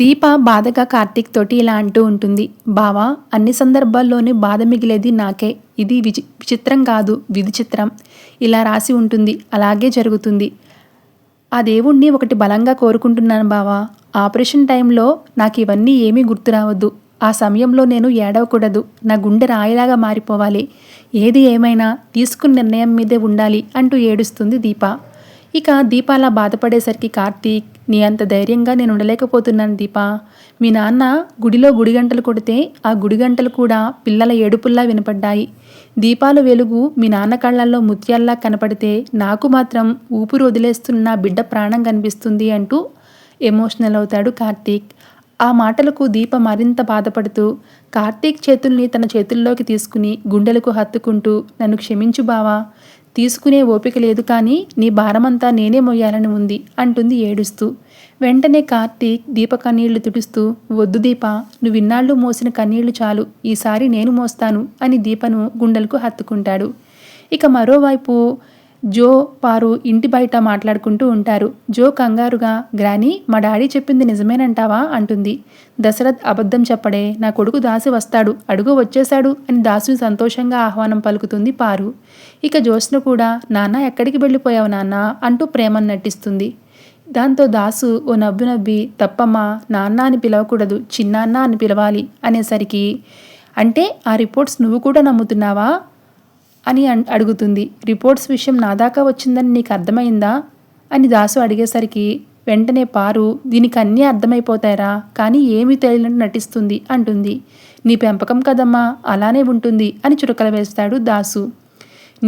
దీప బాధగా కార్తీక్ తోటి ఇలా అంటూ ఉంటుంది. బావా, అన్ని సందర్భాల్లోనూ బాధ మిగిలేది నాకే. ఇది విచిత్రం కాదు, విధి చిత్రం. ఇలా రాసి ఉంటుంది, అలాగే జరుగుతుంది. ఆ దేవుణ్ణి ఒకటి బలంగా కోరుకుంటున్నాను బావా. ఆపరేషన్ టైంలో నాకు ఇవన్నీ ఏమీ గుర్తు రావద్దు. ఆ సమయంలో నేను ఏడవకూడదు. నా గుండె రాయిలాగా మారిపోవాలి. ఏది ఏమైనా తీసుకున్న నిర్ణయం మీదే ఉండాలి అంటూ ఏడుస్తుంది దీప. ఇక దీప అలా బాధపడేసరికి కార్తీక్, నీ అంత ధైర్యంగా నేను ఉండలేకపోతున్నాను దీపా. మీ నాన్న గుడిలో గుడిగంటలు కొడితే ఆ గుడిగంటలు కూడా పిల్లల ఏడుపుల్లా వినపడ్డాయి. దీపాల వెలుగు మీ నాన్న కళ్ళల్లో ముత్యాల్లా కనపడితే నాకు మాత్రం ఊపిరి వదిలేస్తున్న బిడ్డ ప్రాణం కనిపిస్తుంది అంటూ ఎమోషనల్ అవుతాడు కార్తీక్. ఆ మాటలకు దీప మరింత బాధపడుతూ కార్తీక్ చేతుల్ని తన చేతుల్లోకి తీసుకుని గుండెలకు హత్తుకుంటూ, నన్ను క్షమించు బావా, తీసుకునే ఓపిక లేదు, కానీ నీ భారమంతా నేనే మొయ్యాలని ఉంది అంటుంది ఏడుస్తూ. వెంటనే కార్తీక్ దీప కన్నీళ్లు తుడుస్తూ, వద్దు దీప, నువ్విన్నాళ్ళు మోసిన కన్నీళ్లు చాలు, ఈసారి నేను మోస్తాను అని దీపను గుండెలకు హత్తుకుంటాడు. ఇక మరోవైపు జో, పారు ఇంటి బయట మాట్లాడుకుంటూ ఉంటారు. జో కంగారుగా, గ్రానీ, మా డాడీ చెప్పింది నిజమేనంటావా అంటుంది. దశరథ్ అబద్ధం చెప్పడే, నా కొడుకు దాసు వస్తాడు, అడుగు వచ్చేశాడు అని దాసుని సంతోషంగా ఆహ్వానం పలుకుతుంది పారు. ఇక జ్యోత్స్న కూడా, నాన్న ఎక్కడికి వెళ్ళిపోయావు నాన్న అంటూ ప్రేమను నటిస్తుంది. దాంతో దాసు ఓ నవ్వు నవ్వి, తప్పమ్మా, నాన్న అని పిలవకూడదు, చిన్నాన్న అని పిలవాలి అనేసరికి, అంటే ఆ రిపోర్ట్స్ నువ్వు కూడా నమ్ముతున్నావా అని అడుగుతుంది. రిపోర్ట్స్ విషయం నా దాకా వచ్చిందని నీకు అర్థమైందా అని దాసు అడిగేసరికి వెంటనే పారు, దీనికి అన్నీ అర్థమైపోతారా, కానీ ఏమీ తెలియనట్టు నటిస్తుంది అంటుంది. నీ పెంపకం కదమ్మా, అలానే ఉంటుంది అని చురకలు వేస్తాడు దాసు.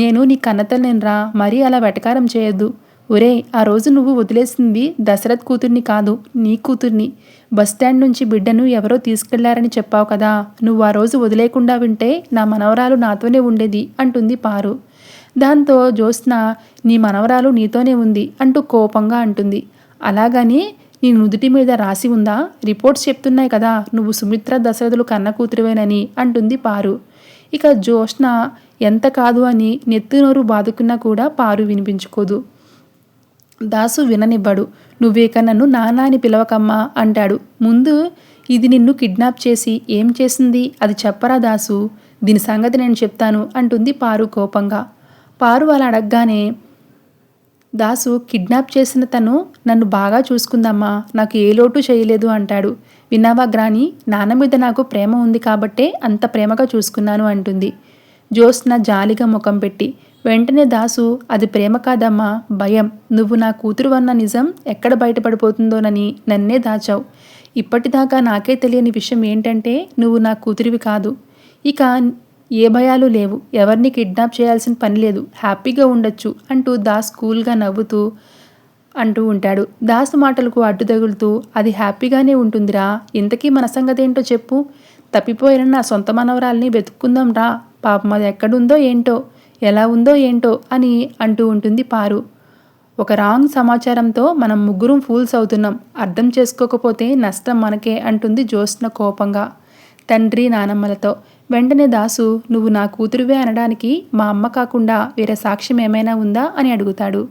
నేను నీ కన్నతల్లినిరా, మరీ అలా వెటకారం చేయొద్దు. ఒరే, ఆ రోజు నువ్వు వదిలేసింది దశరథ్ కూతుర్ని కాదు, నీ కూతుర్ని. బస్టాండ్ నుంచి బిడ్డను ఎవరో తీసుకెళ్లారని చెప్పావు కదా, నువ్వు ఆ రోజు వదిలేకుండా వింటే నా మనవరాలు నాతోనే ఉండేది అంటుంది పారు. దాంతో జ్యోత్స్న, నీ మనవరాలు నీతోనే ఉంది అంటూ కోపంగా అంటుంది. అలాగని నీ నుదుటి మీద రాసి ఉందా? రిపోర్ట్స్ చెప్తున్నాయి కదా నువ్వు సుమిత్ర దశరథులు కన్న కూతురువేనని అంటుంది పారు. ఇక జ్యోత్స్న ఎంత కాదు అని నెత్తినోరు బాదుకున్నా కూడా పారు వినిపించుకోదు. దాసు విననివ్వడు. నువ్వేక నన్ను నాన్న అని పిలవకమ్మా అంటాడు. ముందు ఇది నిన్ను కిడ్నాప్ చేసి ఏం చేసింది అది చెప్పరా దాసు, దీని సంగతి నేను చెప్తాను అంటుంది పారు కోపంగా. పారు అలా అడగగానే దాసు, కిడ్నాప్ చేసిన తను నన్ను బాగా చూసుకుందమ్మా, నాకు ఏ లోటు చేయలేదు అంటాడు. విన్నావా గ్రాని, నాన్న మీద నాకు ప్రేమ ఉంది కాబట్టే అంత ప్రేమగా చూసుకున్నాను అంటుంది జ్యోత్స్న జాలిగా ముఖం పెట్టి. వెంటనే దాసు, అది ప్రేమ కాదమ్మా, భయం. నువ్వు నా కూతురు అన్న నిజం ఎక్కడ బయటపడిపోతుందోనని నన్నే దాచావు. ఇప్పటిదాకా నాకే తెలియని విషయం ఏంటంటే నువ్వు నా కూతురివి కాదు. ఇక ఏ భయాలు లేవు, ఎవరిని కిడ్నాప్ చేయాల్సిన పని లేదు, హ్యాపీగా ఉండొచ్చు అంటూ దాస్ కూల్గా నవ్వుతూ అంటూ ఉంటాడు. దాసు మాటలకు అడ్డు తగులుతూ, అది హ్యాపీగానే ఉంటుందిరా, ఇంతకీ మన సంగతి ఏంటో చెప్పు. తప్పిపోయిన నా సొంత మనవరాల్ని వెతుక్కుందాం రా, పాపం అది ఎక్కడుందో ఏంటో, ఎలా ఉందో ఏంటో అని అంటూ ఉంటుంది పారు. ఒక రాంగ్ సమాచారంతో మనం ముగ్గురం ఫూల్స్ అవుతున్నాం, అర్థం చేసుకోకపోతే నష్టం మనకే అంటుంది జ్యోత్స్న కోపంగా తండ్రి నానమ్మలతో. వెంటనే దాసు, నువ్వు నా కూతురువే అనడానికి మా అమ్మ కాకుండా వేరే సాక్ష్యం ఏమైనా ఉందా అని అడుగుతాడు.